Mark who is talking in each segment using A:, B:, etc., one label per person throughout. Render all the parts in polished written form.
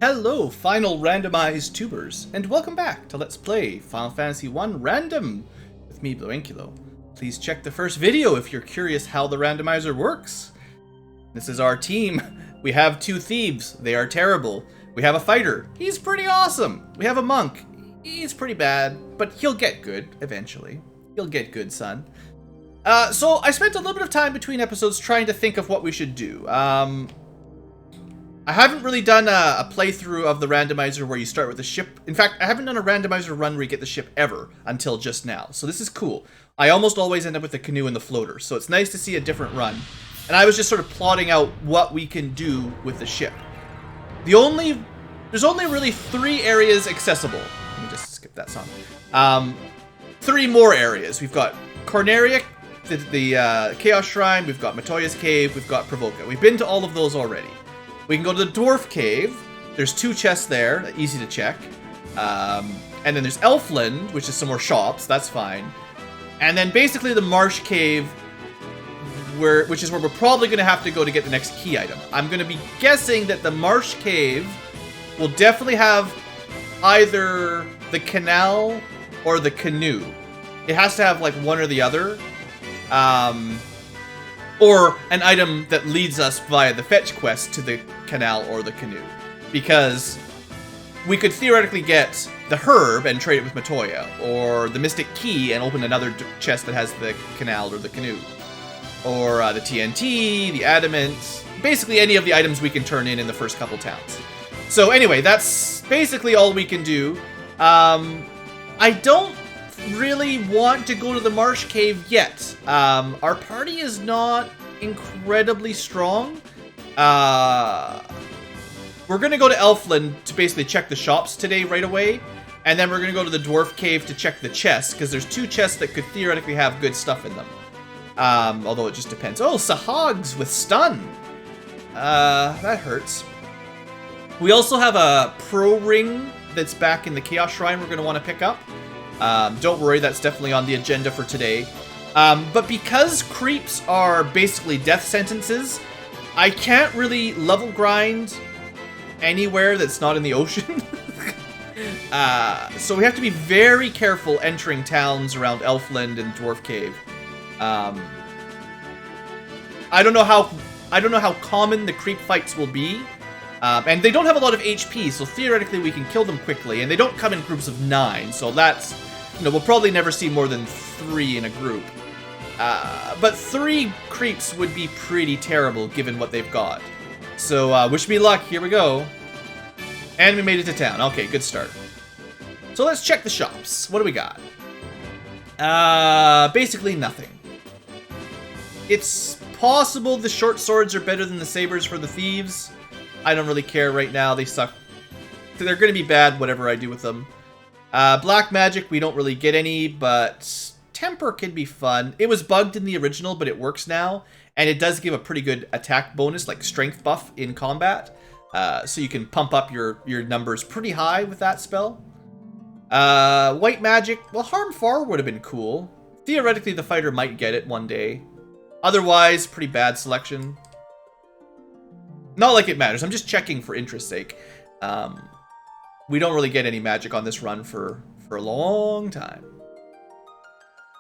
A: Hello, final randomized tubers, and welcome back to Let's Play Final Fantasy 1 Random with me, BlueAnkylo. Please check the first video if you're curious how the randomizer works. This is our team. We have two thieves. They are terrible. We have a fighter. He's pretty awesome. We have a monk. He's pretty bad, but he'll get good eventually. He'll get good, son. So I spent a little bit of time between episodes trying to think of what we should do. I haven't really done a playthrough of the randomizer where you start with the ship. In fact, I haven't done a randomizer run where you get the ship ever until just now. So this is cool. I almost always end up with the canoe and the floater. So it's nice to see a different run. And I was just sort of plotting out what we can do with the ship. There's only really 3 areas accessible. Let me just skip that song. 3 more areas. We've got Corneria, the Chaos Shrine. We've got Matoya's Cave. We've got Provoca. We've been to all of those already. We can go to the Dwarf Cave. There's 2 chests there, easy to check. And then there's Elfland, which is some more shops. That's fine. And then basically the Marsh Cave, which is where we're probably going to have to go to get the next key item. I'm going to be guessing that the Marsh Cave will definitely have either the canal or the canoe. It has to have like one or the other. Or an item that leads us via the fetch quest to the canal or the canoe. Because we could theoretically get the herb and trade it with Matoya, or the mystic key and open another chest that has the canal or the canoe. Or the TNT, the adamant, basically any of the items we can turn in the first couple towns. So anyway, that's basically all we can do. I don't really want to go to the Marsh Cave yet. Our party is not incredibly strong. We're gonna go to Elfland to basically check the shops today right away, and then we're gonna go to the Dwarf Cave to check the chests, because there's 2 chests that could theoretically have good stuff in them. Although it just depends. Oh, Sahags with stun! That hurts. We also have a pro ring that's back in the Chaos Shrine we're gonna want to pick up. Don't worry, that's definitely on the agenda for today. But because creeps are basically death sentences, I can't really level grind anywhere that's not in the ocean. So we have to be very careful entering towns around Elfland and Dwarf Cave. I don't know how common the creep fights will be. And they don't have a lot of HP, so theoretically we can kill them quickly. And they don't come in groups of 9, so that's, we'll probably never see more than 3 in a group. But 3 creeps would be pretty terrible given what they've got. So wish me luck, here we go. And we made it to town. Okay, good start. So let's check the shops. What do we got? Basically nothing. It's possible the short swords are better than the sabers for the thieves. I don't really care right now, they suck. They're gonna be bad whatever I do with them. Black magic, we don't really get any, but temper can be fun. It was bugged in the original, but it works now. And it does give a pretty good attack bonus, like strength buff in combat. So you can pump up your numbers pretty high with that spell. White magic, well, harm far would have been cool. Theoretically, the fighter might get it one day. Otherwise, pretty bad selection. Not like it matters, I'm just checking for interest's sake. We don't really get any magic on this run for a long time.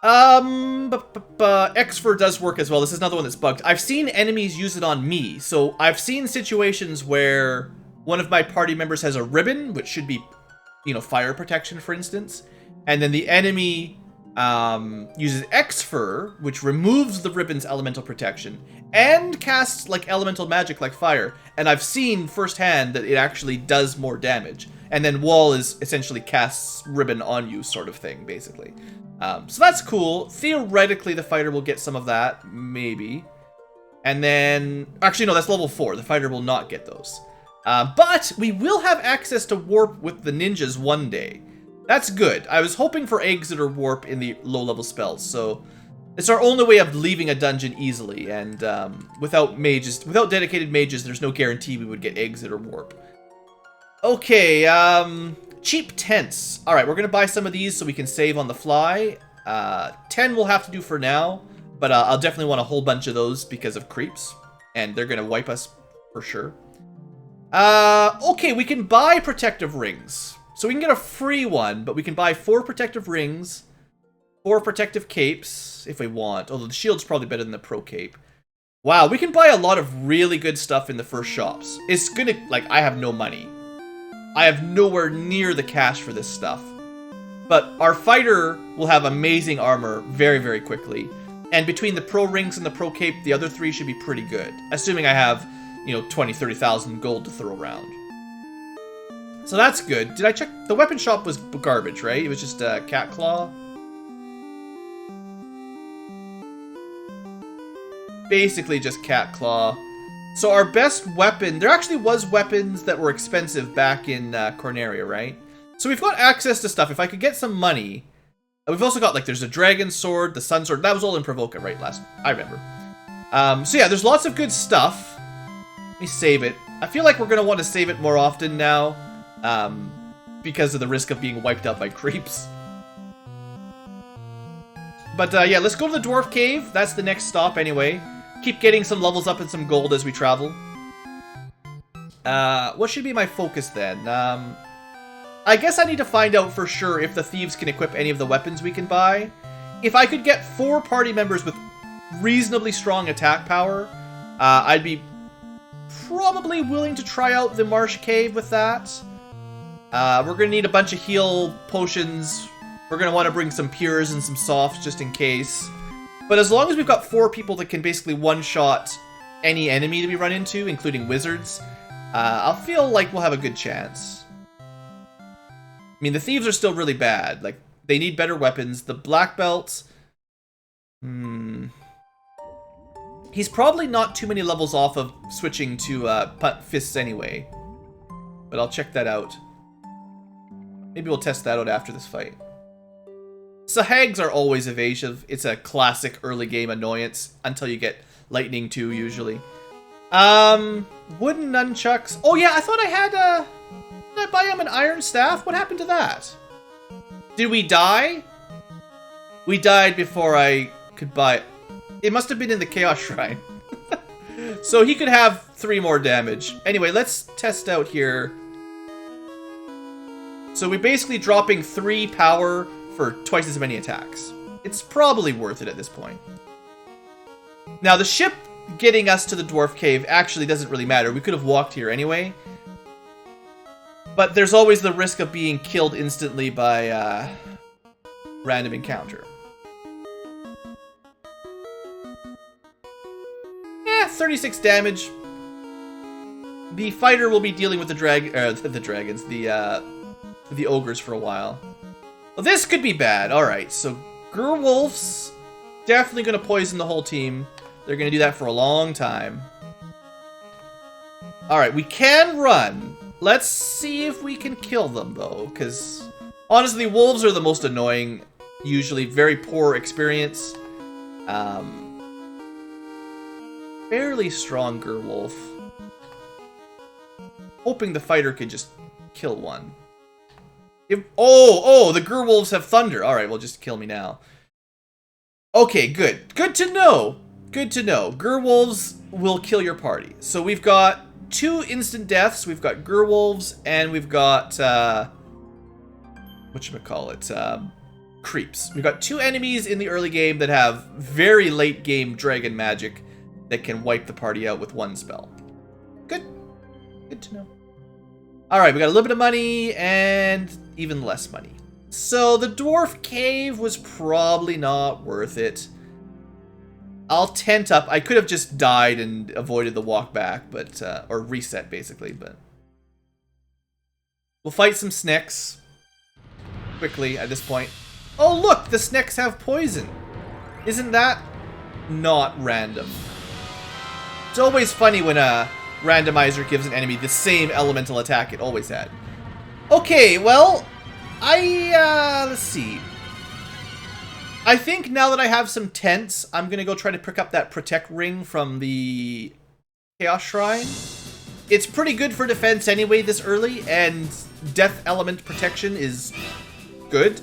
A: Xfer does work as well. This is another one that's bugged. I've seen enemies use it on me. So I've seen situations where one of my party members has a ribbon, which should be, fire protection, for instance. And then the enemy uses Xfer, which removes the ribbon's elemental protection, and casts like elemental magic like fire. And I've seen firsthand that it actually does more damage. And then Wall is essentially casts ribbon on you sort of thing, basically. So that's cool. Theoretically, the fighter will get some of that, maybe. And then, actually no, that's level 4. The fighter will not get those. But we will have access to warp with the ninjas one day. That's good. I was hoping for exit or warp in the low-level spells, so it's our only way of leaving a dungeon easily, and without dedicated mages, there's no guarantee we would get exit or warp. Okay, cheap tents. Alright, we're gonna buy some of these so we can save on the fly. 10 we'll have to do for now, but I'll definitely want a whole bunch of those because of creeps, and they're gonna wipe us for sure. Okay, we can buy protective rings. So we can get a free one, but we can buy 4 protective rings, 4 protective capes, if we want. Although the shield's probably better than the pro cape. Wow, we can buy a lot of really good stuff in the first shops. It's gonna, like, I have no money. I have nowhere near the cash for this stuff. But our fighter will have amazing armor very, very quickly. And between the pro rings and the pro cape, the other 3 should be pretty good. Assuming I have, you know, 20, 30,000 gold to throw around. So that's good. Did I check? The weapon shop was garbage, right? It was just cat claw. Basically just cat claw. So our best weapon, there actually was weapons that were expensive back in Corneria, right? So we've got access to stuff. If I could get some money, we've also got, like, there's a dragon sword, the sun sword. That was all in Provoca, right? I remember. So yeah, there's lots of good stuff. Let me save it. I feel like we're gonna want to save it more often now, because of the risk of being wiped out by creeps. But yeah, let's go to the Dwarf Cave. That's the next stop anyway. Keep getting some levels up and some gold as we travel. What should be my focus then? I guess I need to find out for sure if the thieves can equip any of the weapons we can buy. If I could get 4 party members with reasonably strong attack power, I'd be probably willing to try out the Marsh Cave with that. We're going to need a bunch of heal potions. We're going to want to bring some pures and some softs just in case. But as long as we've got 4 people that can basically one-shot any enemy that we run into, including wizards, I'll feel like we'll have a good chance. I mean, the thieves are still really bad. Like, they need better weapons. The black belt... He's probably not too many levels off of switching to fists anyway. But I'll check that out. Maybe we'll test that out after this fight. Sahags are always evasive. It's a classic early game annoyance until you get lightning 2 usually. Wooden nunchucks. Oh yeah, I thought I had did I buy him an iron staff? What happened to that? Did we die? We died before I could buy it. It must have been in the Chaos Shrine. So he could have 3 more damage. Anyway, let's test out here. So we're basically dropping 3 power for twice as many attacks. It's probably worth it at this point. Now, the ship getting us to the Dwarf Cave actually doesn't really matter. We could have walked here anyway. But there's always the risk of being killed instantly by random encounter. 36 damage. The fighter will be dealing with the dragons, the ogres for a while. Well, this could be bad. Alright, so Werewolves definitely going to poison the whole team. They're going to do that for a long time. Alright, we can run. Let's see if we can kill them, though, because honestly, wolves are the most annoying. Usually very poor experience. Fairly strong Werewolf. Hoping the fighter could just kill one. Oh, the Werewolves have thunder. Alright, well, just kill me now. Okay, good. Good to know. Good to know. Werewolves will kill your party. So we've got 2 instant deaths. We've got Werewolves, and we've got, whatchamacallit, creeps. We've got 2 enemies in the early game that have very late game dragon magic that can wipe the party out with 1 spell. Good. Good to know. Alright, we got a little bit of money and even less money. So the Dwarf Cave was probably not worth it. I'll tent up. I could have just died and avoided the walk back, but or reset basically, but we'll fight some snakes quickly at this point. Oh look, the snakes have poison. Isn't that not random? It's always funny when a randomizer gives an enemy the same elemental attack it always had. Okay, well, let's see. I think now that I have some tents, I'm gonna go try to pick up that protect ring from the Chaos Shrine. It's pretty good for defense anyway this early, and death element protection is good.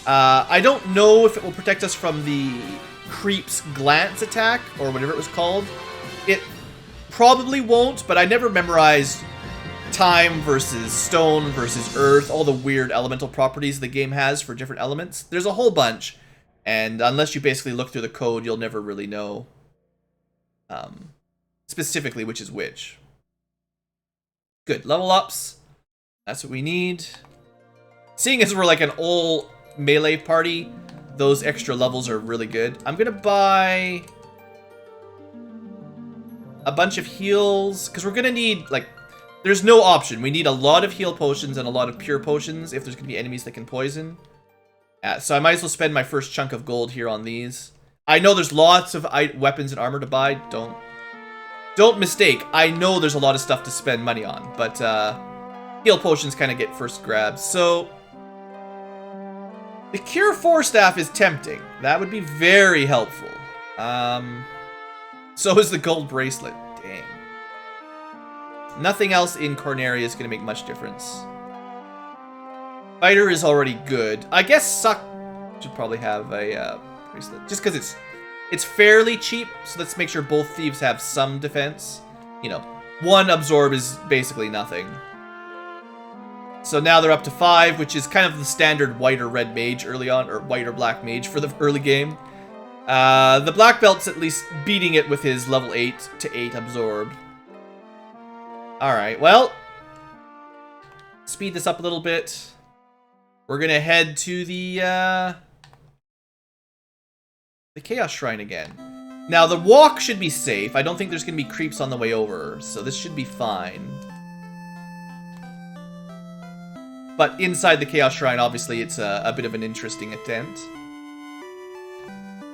A: I don't know if it will protect us from the creep's glance attack, or whatever it was called. It probably won't, but I never memorized time versus stone versus earth, all the weird elemental properties the game has for different elements. There's a whole bunch, and unless you basically look through the code, you'll never really know specifically which is which. Good, level ups. That's what we need. Seeing as we're like an all melee party, those extra levels are really good. I'm gonna buy a bunch of heals, because we're gonna need, like, there's no option. We need a lot of heal potions and a lot of pure potions if there's gonna be enemies that can poison. So I might as well spend my first chunk of gold here on these. I know there's lots of weapons and armor to buy. Don't mistake. I know there's a lot of stuff to spend money on, but heal potions kind of get first grabs. So the Cure 4 staff is tempting. That would be very helpful. So is the gold bracelet. Dang. Nothing else in Corneria is going to make much difference. Fighter is already good. I guess Suck should probably have a bracelet. Just because it's fairly cheap, so let's make sure both thieves have some defense. You know, one absorb is basically nothing. So now they're up to 5, which is kind of the standard white or red mage early on, or white or black mage for the early game. The black belt's at least beating it with his level 8 to 8 absorb. Alright, well, speed this up a little bit. We're gonna head to the Chaos Shrine again. Now, the walk should be safe. I don't think there's gonna be creeps on the way over, so this should be fine. But inside the Chaos Shrine, obviously, it's a bit of an interesting attempt.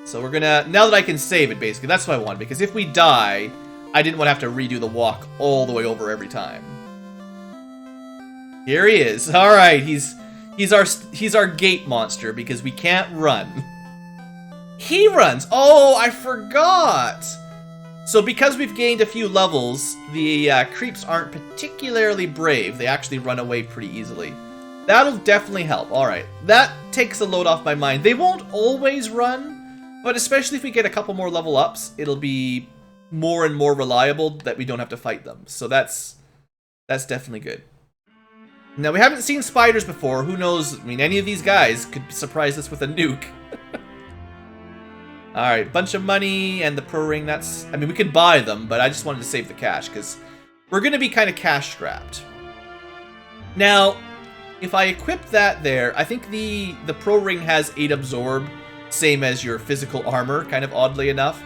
A: So we're gonna, now that I can save it, basically, that's what I want, because if we die, I didn't want to have to redo the walk all the way over every time. Here he is. All right, he's our gate monster because we can't run. He runs. Oh, I forgot. So because we've gained a few levels, the creeps aren't particularly brave. They actually run away pretty easily. That'll definitely help. All right, that takes a load off my mind. They won't always run, but especially if we get a couple more level ups, it'll be more and more reliable that we don't have to fight them. So that's definitely good. Now, we haven't seen spiders before. Who knows? I mean, any of these guys could surprise us with a nuke. Alright, bunch of money and the pro ring. That's, I mean, we could buy them, but I just wanted to save the cash because we're going to be kind of cash strapped. Now, if I equip that there, I think the pro ring has 8 absorb, same as your physical armor, kind of oddly enough.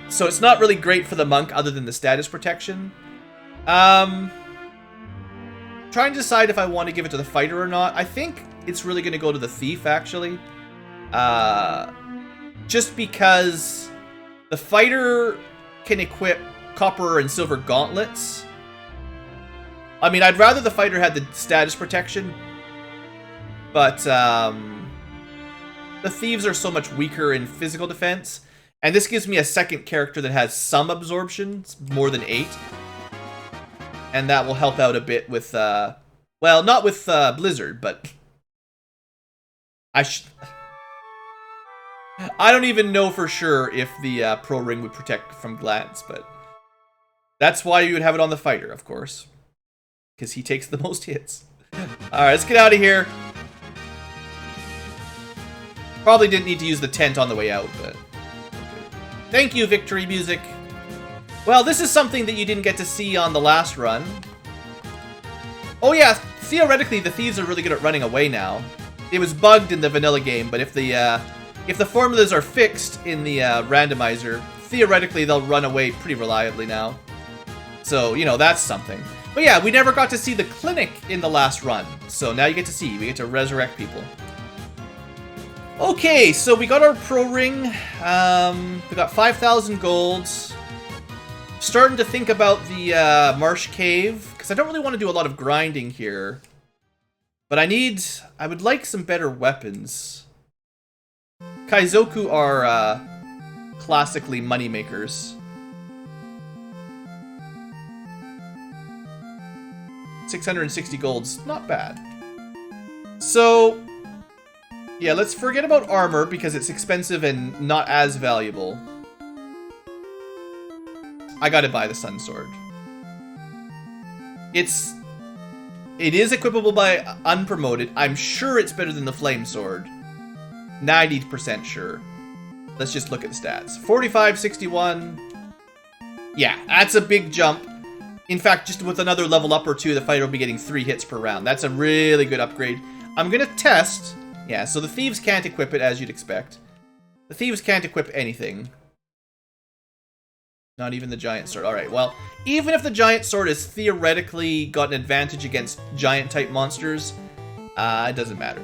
A: So it's not really great for the monk other than the status protection. Trying to decide if I want to give it to the fighter or not. I think it's really going to go to the thief, actually. Just because the fighter can equip copper and silver gauntlets. I mean, I'd rather the fighter had the status protection, but the thieves are so much weaker in physical defense. And this gives me a second character that has some absorption, more than 8. And that will help out a bit with, well, not with Blizzard, but I don't even know for sure if the pro ring would protect from glance, but that's why you would have it on the fighter, of course, because he takes the most hits. All right, let's get out of here. Probably didn't need to use the tent on the way out, but thank you, victory music. Well, this is something that you didn't get to see on the last run. Oh yeah, theoretically the thieves are really good at running away now. It was bugged in the vanilla game, but if the formulas are fixed in the randomizer, theoretically they'll run away pretty reliably now. So, you know, that's something. But yeah, we never got to see the clinic in the last run. So now you get to see, we get to resurrect people. Okay, so we got our pro ring. We got 5,000 golds. Starting to think about the Marsh Cave, because I don't really want to do a lot of grinding here. But I would like some better weapons. Kaizoku are classically moneymakers. 660 gold's not bad. So, yeah, let's forget about armor because it's expensive and not as valuable. I gotta buy the Sun Sword. It is equipable by unpromoted. I'm sure it's better than the Flame Sword. 90% sure. Let's just look at the stats. 45, 61. Yeah, that's a big jump. In fact, just with another level up or two, the fighter will be getting 3 hits per round. That's a really good upgrade. I'm going to test. Yeah, so the Thieves can't equip it, as you'd expect. The Thieves can't equip anything. Not even the Giant Sword. Alright, well, even if the Giant Sword has theoretically got an advantage against Giant-type monsters, it doesn't matter.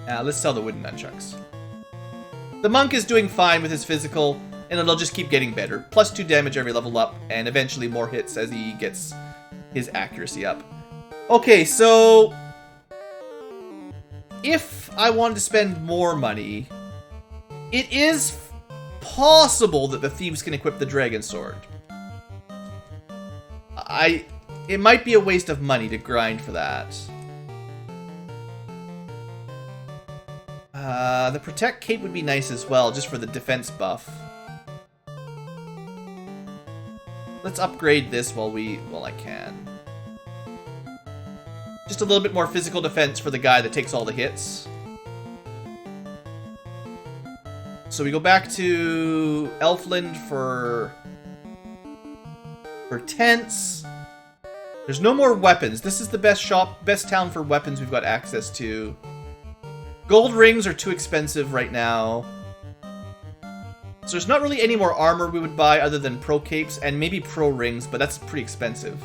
A: Let's sell the Wooden Nunchucks. The Monk is doing fine with his physical, and it'll just keep getting better. Plus 2 damage every level up, and eventually more hits as he gets his accuracy up. Okay, so if I wanted to spend more money, it is possible that the Thieves can equip the Dragon Sword. It might be a waste of money to grind for that. The Protect Cape would be nice as well, just for the defense buff. Let's upgrade this while I can. Just a little bit more physical defense for the guy that takes all the hits. So we go back to Elfland for tents. There's no more weapons. This is the best town for weapons we've got access to. Gold rings are too expensive right now. So there's not really any more armor we would buy other than pro capes and maybe pro rings, but that's pretty expensive.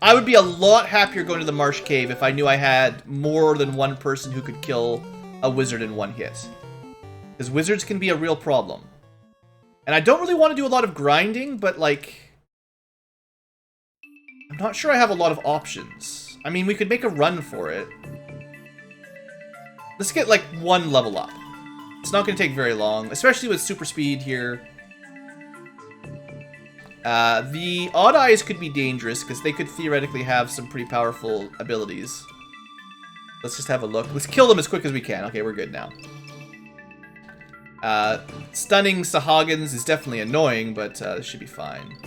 A: I would be a lot happier going to the Marsh Cave if I knew I had more than one person who could kill a wizard in one hit. Because wizards can be a real problem. And I don't really want to do a lot of grinding, but like, I'm not sure I have a lot of options. I mean, we could make a run for it. Let's get like 1 level up. It's not going to take very long, especially with super speed here. The Odd Eyes could be dangerous because they could theoretically have some pretty powerful abilities. Let's just have a look. Let's kill them as quick as we can. Okay, we're good now. Stunning Sahagins is definitely annoying, but this should be fine.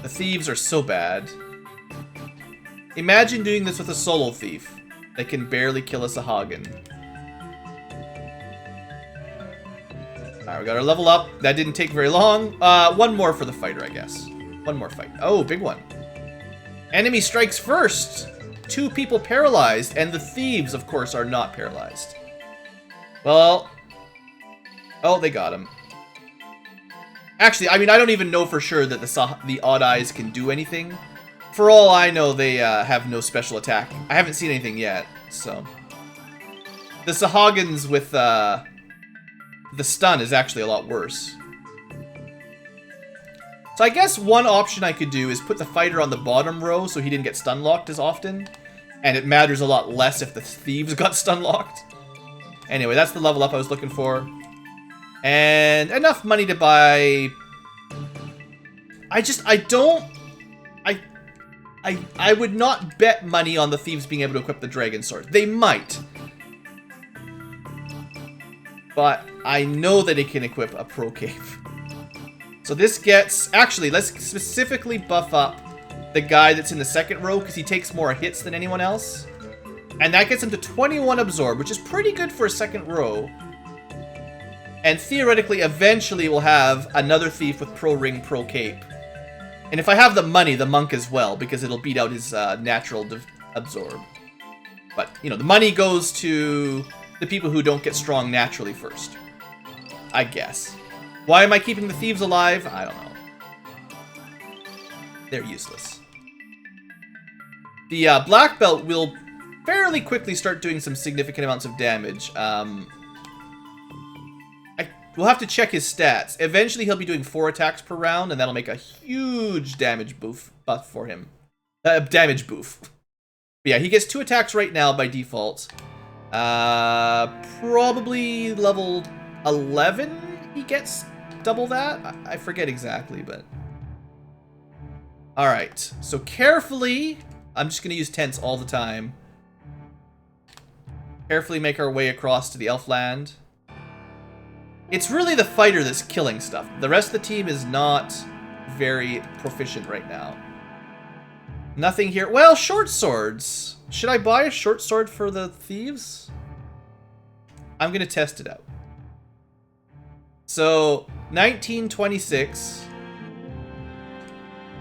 A: The Thieves are so bad. Imagine doing this with a solo thief. They can barely kill a Sahagin. Alright, we got our level up. That didn't take very long. 1 more for the fighter, I guess. 1 more fight. Oh, big one. Enemy strikes first. 2 people paralyzed, and the Thieves, of course, are not paralyzed. Well, oh, they got him. Actually, I mean, I don't even know for sure that the Odd Eyes can do anything. For all I know, they have no special attack. I haven't seen anything yet, so. The Sahagins with the stun is actually a lot worse. So I guess one option I could do is put the fighter on the bottom row so he didn't get stun locked as often. And it matters a lot less if the Thieves got stun locked. Anyway, that's the level up I was looking for. And enough money to buy... I would not bet money on the Thieves being able to equip the Dragon Sword. They might. But I know that it can equip a Pro Cave. So this gets... Actually, let's specifically buff up the guy that's in the second row because he takes more hits than anyone else. And that gets him to 21 Absorb, which is pretty good for a second row. And theoretically, eventually we'll have another Thief with Pro Ring, Pro Cape. And if I have the money, the Monk as well, because it'll beat out his natural Absorb. But, you know, the money goes to the people who don't get strong naturally first. I guess. Why am I keeping the Thieves alive? I don't know. They're useless. The Black Belt will fairly quickly start doing some significant amounts of damage. We'll have to check his stats. Eventually, he'll be doing 4 attacks per round, and that'll make a huge damage buff for him. Damage boof. But yeah, he gets 2 attacks right now by default. Probably level 11, he gets double that? I forget exactly, but... Alright, so carefully... I'm just going to use tents all the time. Carefully make our way across to the Elfland. It's really the fighter that's killing stuff. The rest of the team is not very proficient right now. Nothing here. Well, short swords. Should I buy a short sword for the thieves? I'm going to test it out. So, 1926.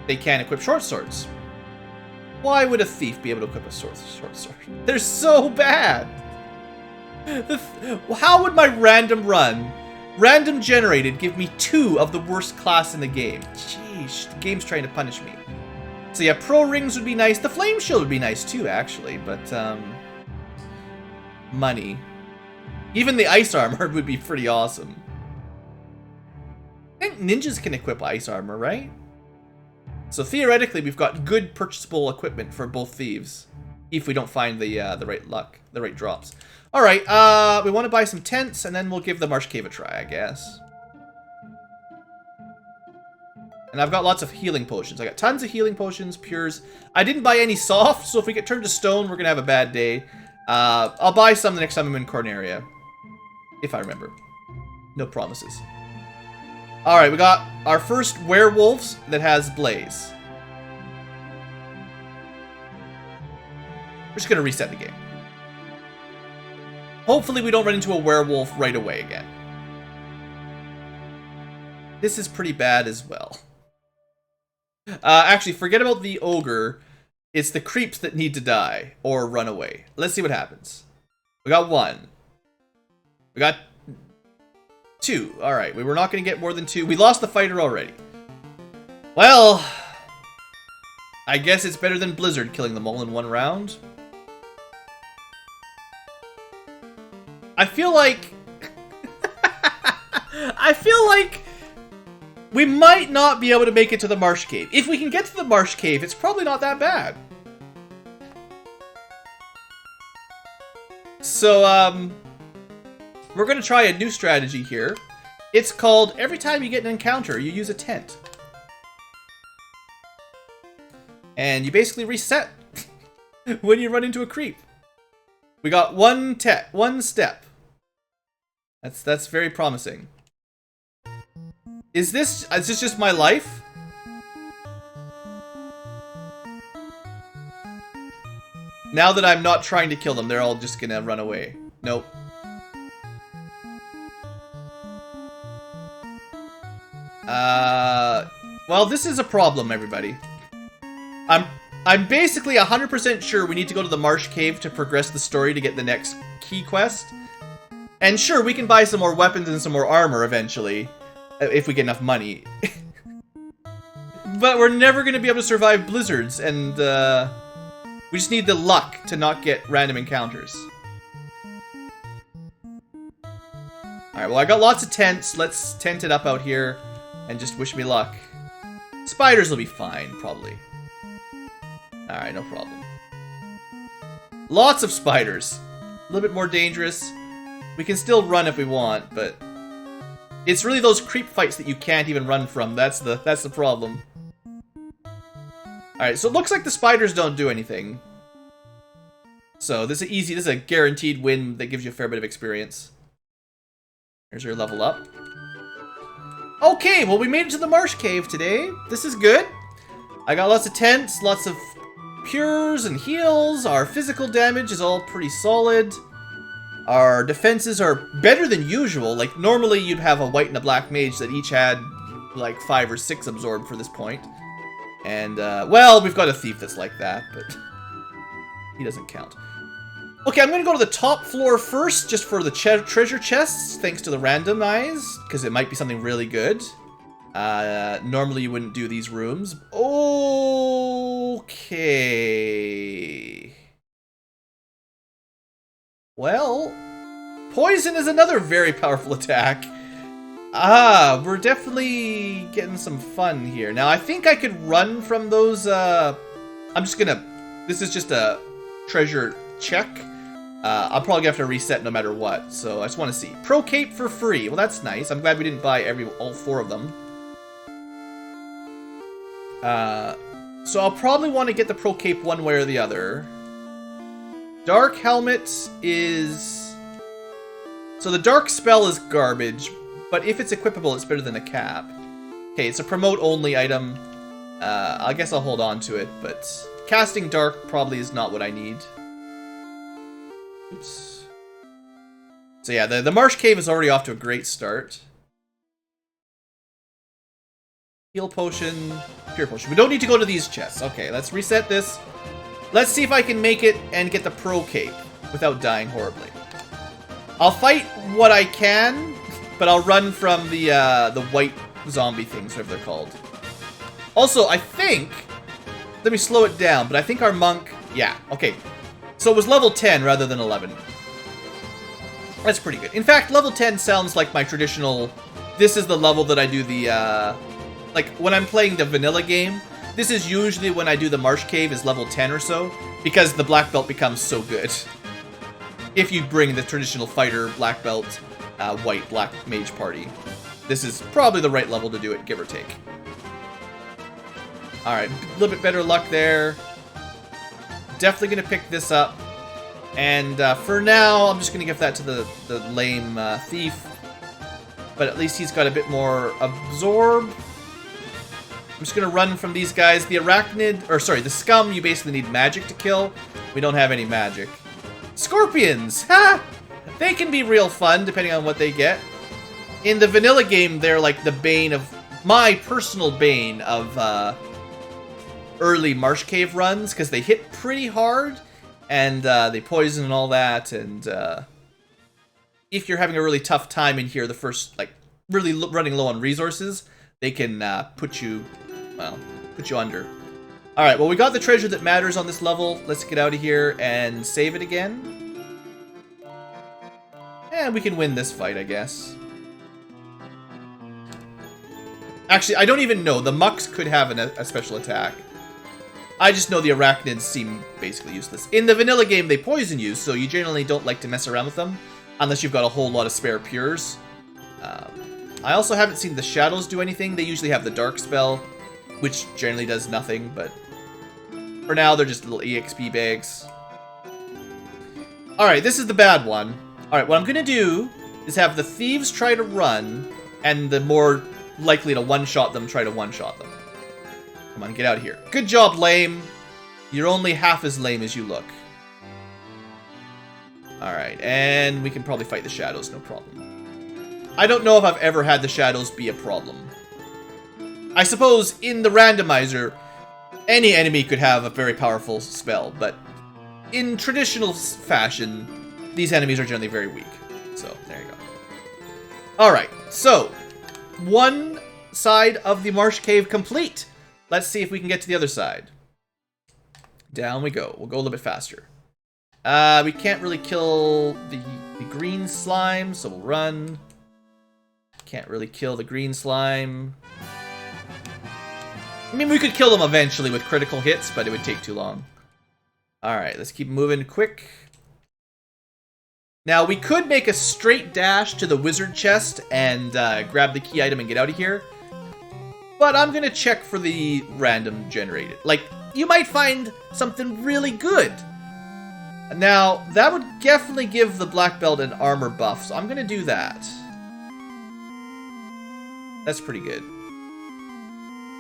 A: They can't equip short swords. Why would a thief be able to equip a short sword? They're so bad. How would my random run, random generated, give me 2 of the worst class in the game? Jeez, the game's trying to punish me. So yeah, pro rings would be nice. The flame shield would be nice too, actually, but money. Even the ice armor would be pretty awesome. I think ninjas can equip ice armor, right? So theoretically, we've got good purchasable equipment for both thieves, if we don't find the right luck, the right drops. All right, we want to buy some tents, and then we'll give the Marsh Cave a try, I guess. And I've got lots of healing potions. I got tons of healing potions, pures. I didn't buy any soft, so if we get turned to stone, we're gonna have a bad day. I'll buy some the next time I'm in Corneria, if I remember. No promises. Alright, we got our first werewolves that has blaze. We're just gonna reset the game. Hopefully we don't run into a werewolf right away again. This is pretty bad as well. Actually, forget about the ogre. It's the creeps that need to die or run away. Let's see what happens. We got 1. We got 2. Alright, we were not going to get more than 2. We lost the fighter already. Well, I guess it's better than Blizzard killing them all in 1 round. I feel like... I feel like we might not be able to make it to the Marsh Cave. If we can get to the Marsh Cave, it's probably not that bad. So, we're going to try a new strategy here. It's called, every time you get an encounter, you use a tent. And you basically reset when you run into a creep. We got one step. That's very promising. Is this just my life? Now that I'm not trying to kill them, they're all just gonna run away. Nope. Well, this is a problem, everybody. I'm basically 100% sure we need to go to the Marsh Cave to progress the story to get the next key quest. And sure, we can buy some more weapons and some more armor eventually, if we get enough money. But we're never going to be able to survive blizzards, and we just need the luck to not get random encounters. Alright, well I got lots of tents. Let's tent it up out here and just wish me luck. Spiders will be fine, probably. Alright, no problem. Lots of spiders. A little bit more dangerous. We can still run if we want, but it's really those creep fights that you can't even run from. That's the problem. Alright, so it looks like the spiders don't do anything. So this is a guaranteed win that gives you a fair bit of experience. Here's your level up. Okay, well we made it to the Marsh Cave today. This is good. I got lots of tents, lots of pures and heals. Our physical damage is all pretty solid. Our defenses are better than usual. Like, normally you'd have a white and a black mage that each had, like, 5 or 6 absorbed for this point. And, well, we've got a thief that's like that, but he doesn't count. Okay, I'm gonna go to the top floor first, just for the treasure chests, thanks to the randomized, because it might be something really good. Normally you wouldn't do these rooms. Okay. Well, poison is another very powerful attack. Ah, we're definitely getting some fun here. Now, I think I could run from those, this is just a treasure check. I'll probably have to reset no matter what, so I just want to see. Pro Cape for free. Well, that's nice. I'm glad we didn't buy all 4 of them. So I'll probably want to get the Pro Cape one way or the other. Dark Helmet is... So the Dark Spell is garbage, but if it's equipable, it's better than a cap. Okay, it's a promote-only item. I guess I'll hold on to it, but casting dark probably is not what I need. Oops. So yeah, the Marsh Cave is already off to a great start. Heal potion, pure potion. We don't need to go to these chests. Okay, let's reset this. Let's see if I can make it and get the pro cape without dying horribly. I'll fight what I can, but I'll run from the white zombie things, whatever they're called. Also, I think... Let me slow it down, but I think our monk... Yeah, okay. So it was level 10 rather than 11. That's pretty good. In fact, level 10 sounds like my traditional... This is the level that I do the... Like, when I'm playing the vanilla game, this is usually when I do the Marsh Cave is level 10 or so, because the black belt becomes so good. If you bring the traditional fighter, black belt, white, black mage party. This is probably the right level to do it, give or take. Alright, a little bit better luck there. Definitely going to pick this up. And for now, I'm just going to give that to the lame thief. But at least he's got a bit more absorb. I'm just going to run from these guys. The arachnid, or sorry, the scum, you basically need magic to kill. We don't have any magic. Scorpions! Ha! They can be real fun, depending on what they get. In the vanilla game, they're like the bane of... My personal bane of early Marsh Cave runs, because they hit pretty hard, and they poison and all that, and if you're having a really tough time in here, the first, like, really running low on resources, they can put you under. Alright, well, we got the treasure that matters on this level. Let's get out of here and save it again. And we can win this fight, I guess. Actually, I don't even know. The mucks could have a special attack. I just know the arachnids seem basically useless. In the vanilla game, they poison you, so you generally don't like to mess around with them, unless you've got a whole lot of spare pures. I also haven't seen the shadows do anything. They usually have the dark spell, which generally does nothing, but for now, they're just little EXP bags. Alright, this is the bad one. Alright, what I'm gonna do is have the thieves try to run, and the more likely to one-shot them try to one-shot them. Come on, get out of here. Good job, lame. You're only half as lame as you look. Alright, and we can probably fight the shadows, no problem. I don't know if I've ever had the shadows be a problem. I suppose in the randomizer, any enemy could have a very powerful spell, but in traditional fashion, these enemies are generally very weak. So, there you go. Alright, so, one side of the Marsh Cave complete. Let's see if we can get to the other side. Down we go. We'll go a little bit faster. We can't really kill the green slime, so we'll run. Can't really kill the green slime. I mean, we could kill them eventually with critical hits, but it would take too long. Alright, let's keep moving quick. Now, we could make a straight dash to the wizard chest and grab the key item and get out of here. But I'm gonna check for the random generated. Like, you might find something really good. Now, that would definitely give the black belt an armor buff, so I'm gonna do that. That's pretty good.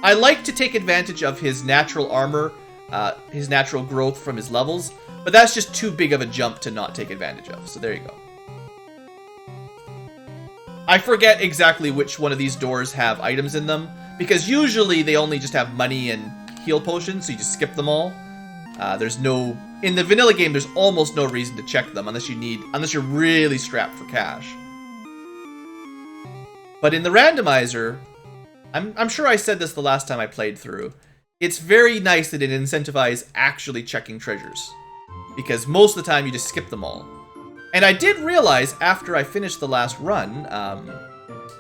A: I like to take advantage of his natural armor, his natural growth from his levels, but that's just too big of a jump to not take advantage of, so there you go. I forget exactly which one of these doors have items in them, because usually they only just have money and heal potions, so you just skip them all. There's no... In the vanilla game, there's almost no reason to check them unless you're really strapped for cash. But in the randomizer, I'm sure I said this the last time I played through, it's very nice that it incentivizes actually checking treasures. Because most of the time you just skip them all. And I did realize after I finished the last run,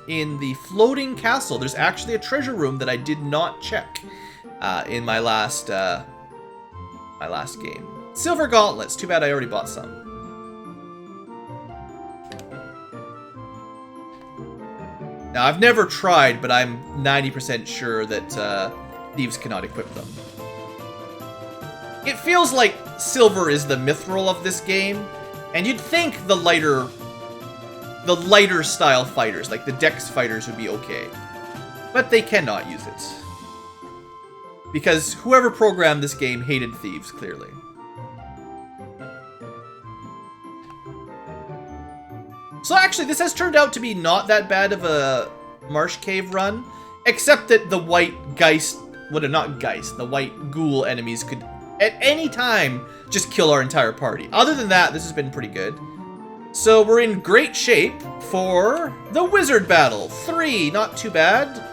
A: in the floating castle, there's actually a treasure room that I did not check in my last game. Silver Gauntlets. Too bad I already bought some. Now, I've never tried, but I'm 90% sure that thieves cannot equip them. It feels like silver is the mithril of this game, and you'd think the lighter the lighter style fighters, like the Dex fighters would be okay. But they cannot use it. Because whoever programmed this game hated thieves, clearly. So actually, this has turned out to be not that bad of a Marsh Cave run. Except that the white Geist, well, not Geist, the white ghoul enemies could at any time just kill our entire party. Other than that, this has been pretty good. So we're in great shape for the wizard battle. 3, not too bad.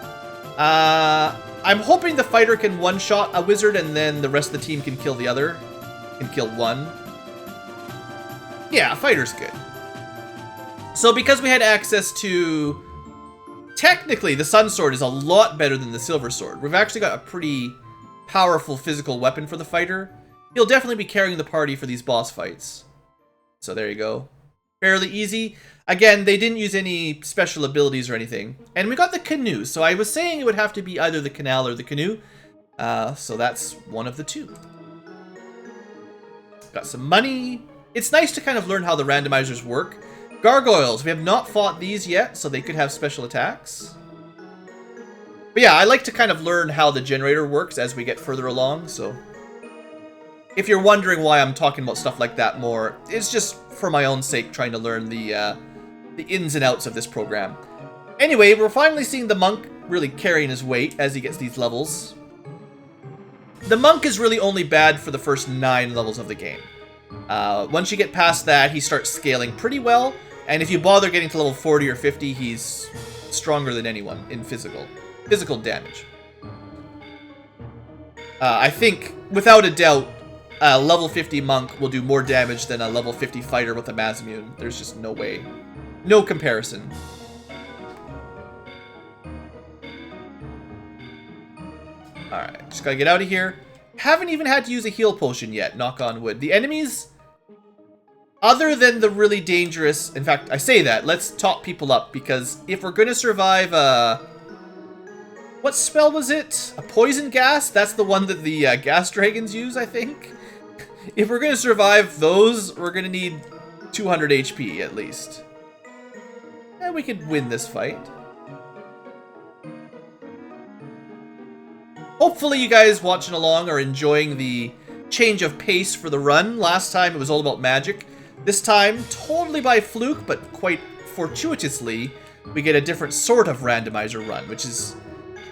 A: I'm hoping the fighter can one-shot a wizard and then the rest of the team can kill the other. Can kill one. Yeah, fighter's good. So because we had access to... Technically, the Sun Sword is a lot better than the Silver Sword. We've actually got a pretty powerful physical weapon for the fighter. He'll definitely be carrying the party for these boss fights. So there you go. Fairly easy. Again, they didn't use any special abilities or anything. And we got the canoe. So I was saying it would have to be either the canal or the canoe. So that's one of the two. Got some money. It's nice to kind of learn how the randomizers work. Gargoyles, we have not fought these yet, so they could have special attacks. But yeah, I like to kind of learn how the generator works as we get further along, so... If you're wondering why I'm talking about stuff like that more, it's just for my own sake trying to learn the ins and outs of this program. Anyway, we're finally seeing the monk really carrying his weight as he gets these levels. The monk is really only bad for the first 9 levels of the game. Once you get past that, he starts scaling pretty well. And if you bother getting to level 40 or 50, he's stronger than anyone in physical damage. I think, without a doubt, a level 50 monk will do more damage than a level 50 fighter with a Mazmune. There's just no way. No comparison. Alright, just gotta get out of here. Haven't even had to use a heal potion yet, knock on wood. The enemies... Other than the really dangerous... In fact, I say that. Let's top people up, because if we're going to survive what spell was it? A poison gas? That's the one that the gas dragons use, I think. If we're going to survive those, we're going to need 200 HP, at least. And we could win this fight. Hopefully you guys watching along are enjoying the change of pace for the run. Last time it was all about magic. This time, totally by fluke, but quite fortuitously, we get a different sort of randomizer run, which is,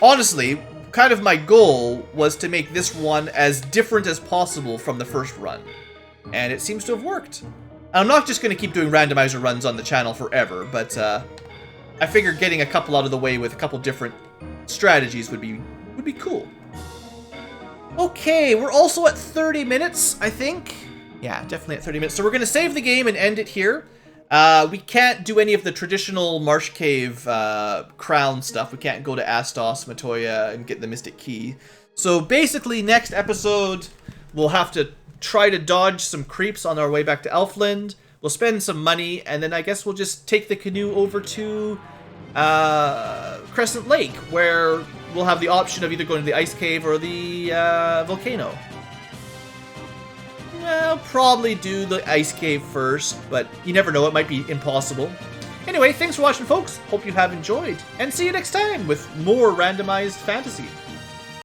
A: honestly, kind of my goal was to make this one as different as possible from the first run. And it seems to have worked. I'm not just going to keep doing randomizer runs on the channel forever, but I figured getting a couple out of the way with a couple different strategies would be cool. Okay, we're also at 30 minutes, I think. Yeah, definitely at 30 minutes. So we're going to save the game and end it here. We can't do any of the traditional Marsh Cave crown stuff. We can't go to Astos, Matoya, and get the Mystic Key. So basically, next episode, we'll have to try to dodge some creeps on our way back to Elfland. We'll spend some money, and then I guess we'll just take the canoe over to Crescent Lake, where we'll have the option of either going to the Ice Cave or the volcano. I'll probably do the Ice Cave first, but you never know, it might be impossible. Anyway, thanks for watching, folks. Hope you have enjoyed, and see you next time with more randomized fantasy.